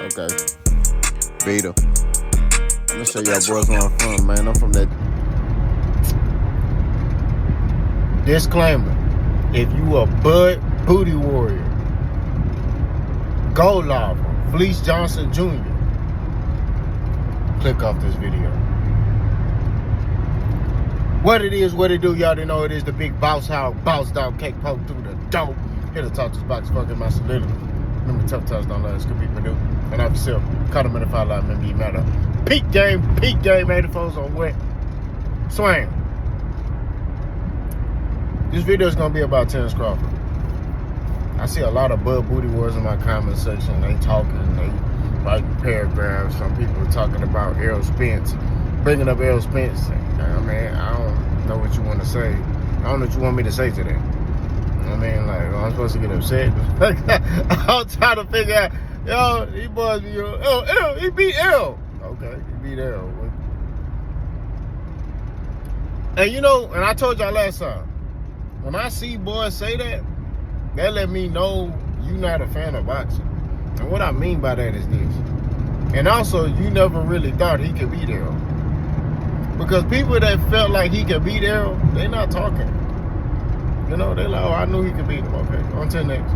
Okay. Beta. I'm gonna show y'all boys where I'm from, man. I'm from that. Disclaimer. If you a Bud Booty Warrior, Gold Lava, Fleece Johnson Jr., click off this video. What it is, what it do, y'all didn't know it is the big boss hog, boss dog, cake poke through the dope. Here to talk this box fucking my soliloquy. Remember, tough times don't last, could be Purdue. And off yourself, cut them in the fire line, remember you matter. Peak game, 84s on wet. Swing. This video is gonna be about Terence Crawford. I see a lot of Bud Booty Wars in my comment section. They talking, they writing paragraphs. Some people are talking about Errol Spence, bringing up Errol Spence. I mean, I don't know what you want to say. I don't know what you want me to say to that. I mean, like, I'm supposed to get upset. I'm trying to figure out, yo, he boys be, Errol, he beat Errol. Okay, he beat Errol. And you know, and I told y'all last time, when I see boys say that, that let me know you not a fan of boxing. And what I mean by that is this. And also, you never really thought he could beat Errol. Because people that felt like he could beat Errol, they not talking. You know, they like, oh, I knew he could beat him. Okay, on to the next.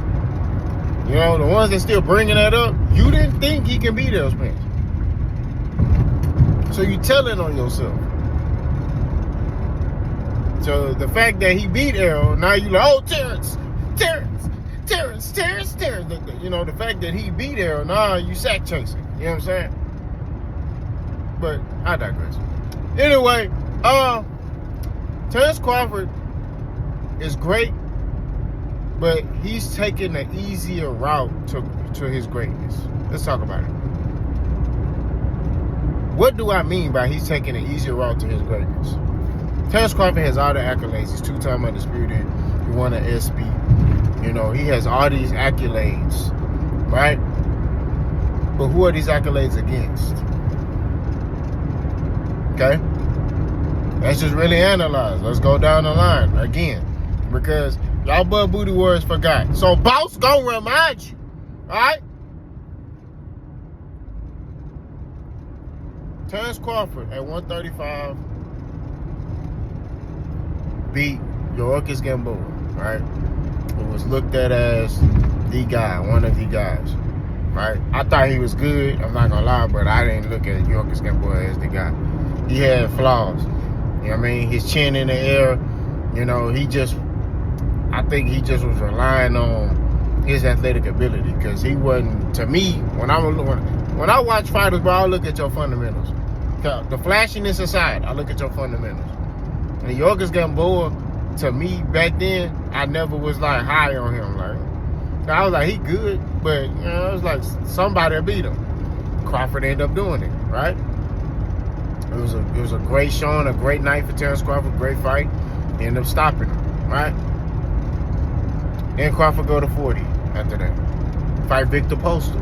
You know, the ones that still bringing that up, you didn't think he can beat Errol Spence. So you telling on yourself. So the fact that he beat Errol, now you like, oh, Terence. You know, the fact that he beat Errol, now you sack chasing. You know what I'm saying? But I digress. Anyway, Terence Crawford is great, but he's taking the easier route to his greatness. Let's talk about it. What do I mean by he's taking the easier route to his greatness? Terence Crawford has all the accolades. He's two-time undisputed. He won an ESPY. You know, he has all these accolades, right? But who are these accolades against? Okay? Let's just really analyze. Let's go down the line again. Because y'all Bud Booty Warriors forgot. So boss gonna remind you. Alright? Terence Crawford at 135 beat Yorkis Gamboa, right? Who was looked at as the guy, one of the guys, right? I thought he was good, I'm not gonna lie, but I didn't look at Yorkis Gamboa as the guy. He had flaws. You know what I mean? His chin in the air, you know, I think he just was relying on his athletic ability, because he wasn't, to me, when I watch fighters, bro, I look at your fundamentals. The flashiness aside, I look at your fundamentals. And Yorkis Gamboa, to me, back then, I never was, like, high on him. Like, I was like, he good, but, you know, it was like somebody beat him. Crawford ended up doing it, right? It was a great showing, a great night for Terence Crawford, great fight. He ended up stopping him, right? Then Crawford go to 40 after that. Fight Victor Postal.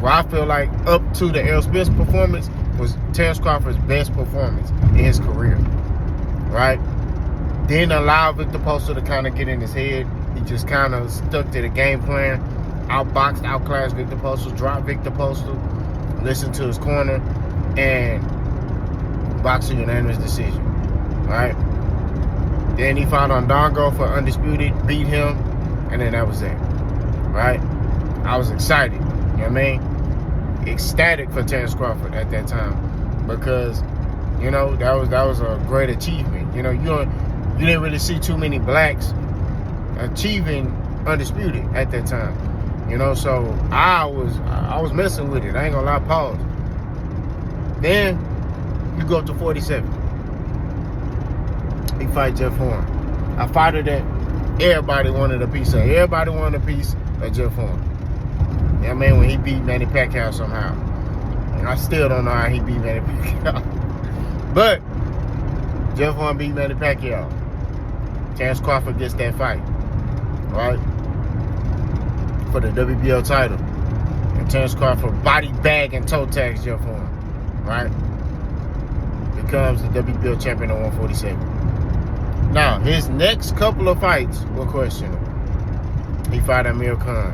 Where I feel like up to the Errol Spence performance was Terence Crawford's best performance in his career, right? Didn't allow Victor Postal to kind of get in his head. He just kind of stuck to the game plan. Outboxed, outclassed Victor Postal, dropped Victor Postal, listened to his corner, and boxed a unanimous decision, right? Then he fought on Dongo for undisputed, beat him, and then that was it, right? I was excited, you know what I mean? Ecstatic for Terence Crawford at that time, because, you know, that was a great achievement. You know, you didn't really see too many blacks achieving undisputed at that time. You know, so I was messing with it. I ain't gonna lie, pause. Then you go to 47. He fight Jeff Horn. A fighter that everybody wanted a piece of. Everybody wanted a piece of Jeff Horn. You know what I mean? When he beat Manny Pacquiao somehow. And I still don't know how he beat Manny Pacquiao. But Jeff Horn beat Manny Pacquiao. Terence Crawford gets that fight, right? For the WBO title. And Terence Crawford body bag and toe tags Jeff Horn, right? Becomes the WBO champion at 147. Now, his next couple of fights were questionable. He fought Amir Khan.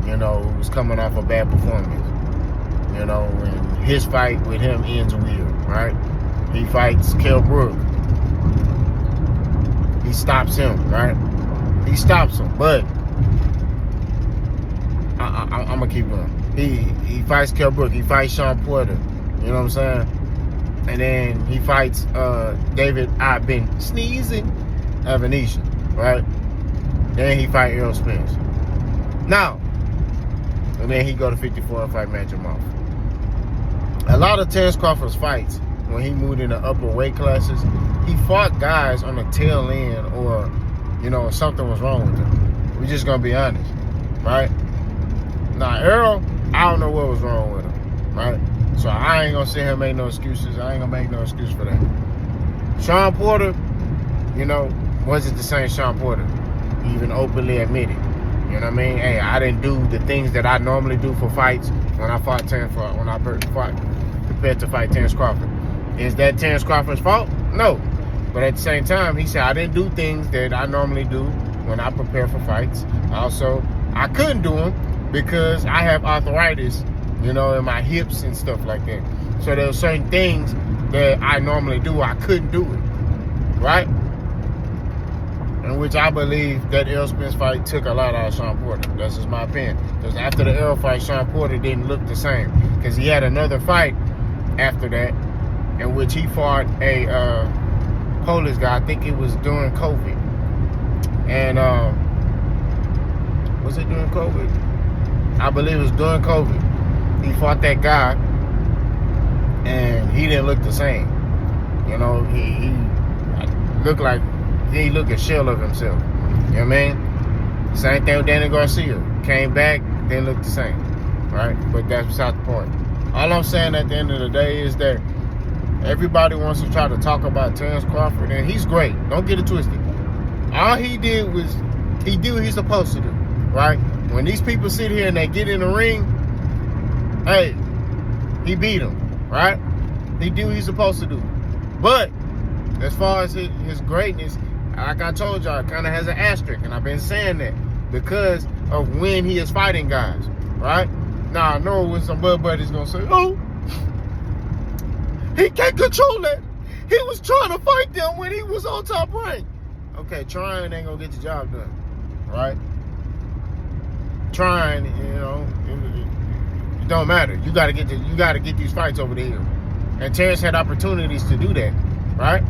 You know who was coming off a bad performance. And his fight with him ends weird, right? He fights Kell Brook. He stops him, right? He stops him, but I'm gonna keep going. He fights Kell Brook. He fights Sean Porter. You know what I'm saying? And then he fights David I've been sneezing Avanesyan, right? Then he fight Errol Spence. Now, and then he go to 54 and fight Match him off. A lot of Terence Crawford's fights, when he moved into upper weight classes, he fought guys on the tail end, or something was wrong with him. We're just gonna be honest, right? Now Errol, I don't know what was wrong with him, right? So I ain't gonna sit here and make no excuses. I ain't gonna make no excuse for that. Sean Porter, wasn't the same Sean Porter. He even openly admitted. You know what I mean? Hey, I didn't do the things that I normally do for fights when I prepared to fight Terence Crawford. Is that Terence Crawford's fault? No. But at the same time, he said I didn't do things that I normally do when I prepare for fights. Also, I couldn't do them because I have arthritis, in my hips and stuff like that. So there were certain things that I normally do, I couldn't do it, right? In which I believe that Errol Spence fight took a lot out of Sean Porter. That's just my opinion. Because after the Errol fight, Sean Porter didn't look the same. Because he had another fight after that in which he fought a Polish guy. I think it was during COVID. And was it during COVID? I believe it was during COVID. He fought that guy, and he didn't look the same. He looked like he looked a shell of himself. You know what I mean? Same thing with Danny Garcia. Came back, didn't look the same. Right? But that's beside the point. All I'm saying at the end of the day is that everybody wants to try to talk about Terence Crawford, and he's great. Don't get it twisted. All he did was he did what he's supposed to do. Right? When these people sit here and they get in the ring, hey, he beat him, right? He did what he's supposed to do. But as far as his greatness, like I told y'all, it kind of has an asterisk, and I've been saying that because of when he is fighting guys, right? Now, I know when some buddies going to say, oh, he can't control that. He was trying to fight them when he was on Top Rank. Okay, trying ain't going to get the job done, right? Trying, it don't matter. You got to get these fights over the hill. And Terence had opportunities to do that, right?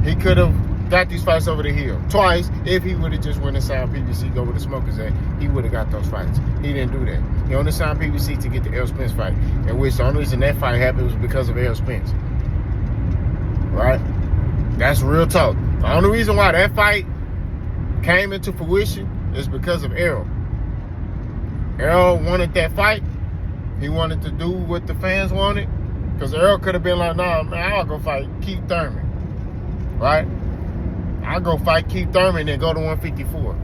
He could have got these fights over the hill twice. If he would have just went and signed PBC, go where the smokers at, he would have got those fights. He didn't do that. He only signed PBC to get the Errol Spence fight, in which the only reason that fight happened was because of Errol Spence, right? That's real talk. The only reason why that fight came into fruition is because of Errol. Errol wanted that fight. He wanted to do what the fans wanted. Because Errol could have been like, nah, man, I'll go fight Keith Thurman. Right? I'll go fight Keith Thurman and go to 154.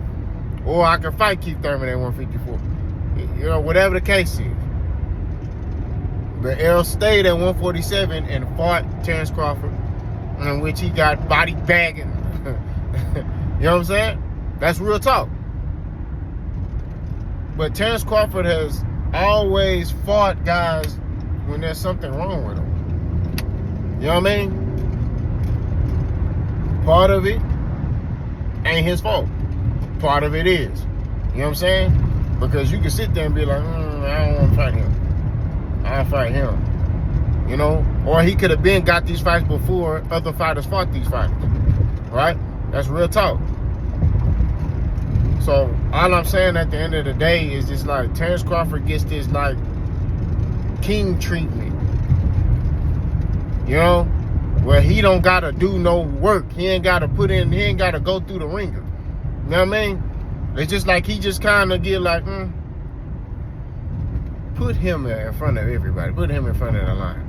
Or I can fight Keith Thurman at 154. Whatever the case is. But Errol stayed at 147 and fought Terence Crawford, in which he got body bagging. You know what I'm saying? That's real talk. But Terence Crawford has always fought guys when there's something wrong with them. You know what I mean? Part of it ain't his fault. Part of it is. You know what I'm saying? Because you can sit there and be like, I don't want to fight him. I'll fight him. Or he could have been got these fights before other fighters fought these fighters. Right? That's real talk. So all I'm saying at the end of the day is just like Terence Crawford gets this like king treatment, where he don't gotta do no work. He ain't gotta put in. He ain't gotta go through the ringer. You know what I mean? It's just like he just kind of get like, put him in front of everybody. Put him in front of the line.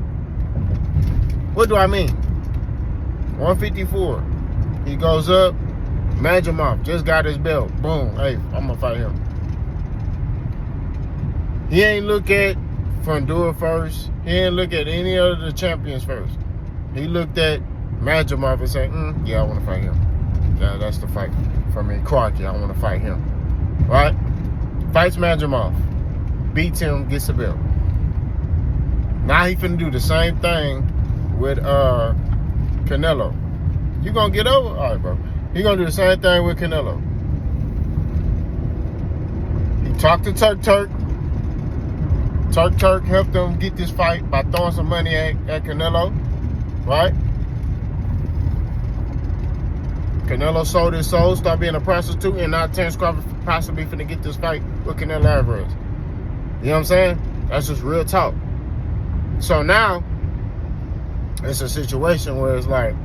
What do I mean? 154. He goes up. Match him off. Just got his belt. Boom. Hey, I'm going to fight him. He ain't look at Fundora first. He ain't look at any of the champions first. He looked at Majimov and said, yeah, I want to fight him. Yeah, that's the fight for me. Clarky, I want to fight him. Right? Fights Majimov. beats him, gets the belt. Now he finna do the same thing with Canelo. You gonna get over? All right, bro. He gonna do the same thing with Canelo. He talked to Turk. Turk helped him get this fight by throwing some money at Canelo, right? Canelo sold his soul, started being a prostitute, and now Terence Crawford possibly finna get this fight with Canelo Alvarez. You know what I'm saying? That's just real talk. So now, it's a situation where it's like,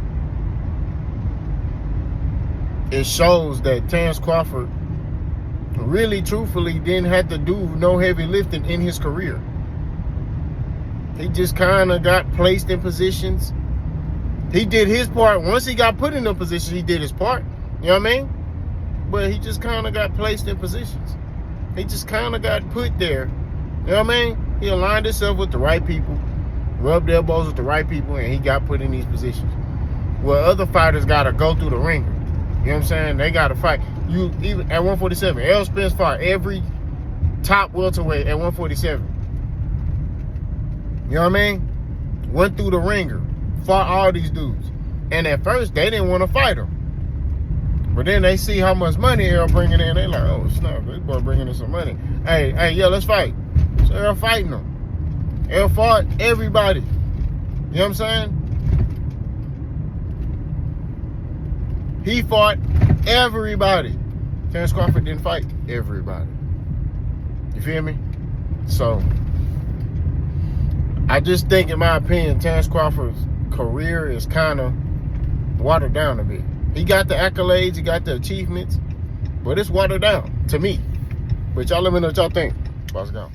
it shows that Terence Crawford really, truthfully, didn't have to do no heavy lifting in his career. He just kind of got placed in positions. He did his part. Once he got put in a position, he did his part. You know what I mean? But he just kind of got placed in positions. He just kind of got put there. You know what I mean? He aligned himself with the right people, rubbed elbows with the right people, and he got put in these positions. Well, other fighters got to go through the ringer. You know what I'm saying? They got to fight. You even at 147, Errol Spence fought every top welterweight at 147. You know what I mean? Went through the ringer, fought all these dudes. And at first, they didn't want to fight him. But then they see how much money Errol bringing in. They like, oh, snap, this boy bringing in some money. Hey, yo, let's fight. So Errol fighting them. Errol fought everybody. You know what I'm saying? He fought everybody. Terence Crawford didn't fight everybody. You feel me? So, I just think, in my opinion, Terence Crawford's career is kind of watered down a bit. He got the accolades, he got the achievements, but it's watered down to me. But y'all let me know what y'all think. Boss gone.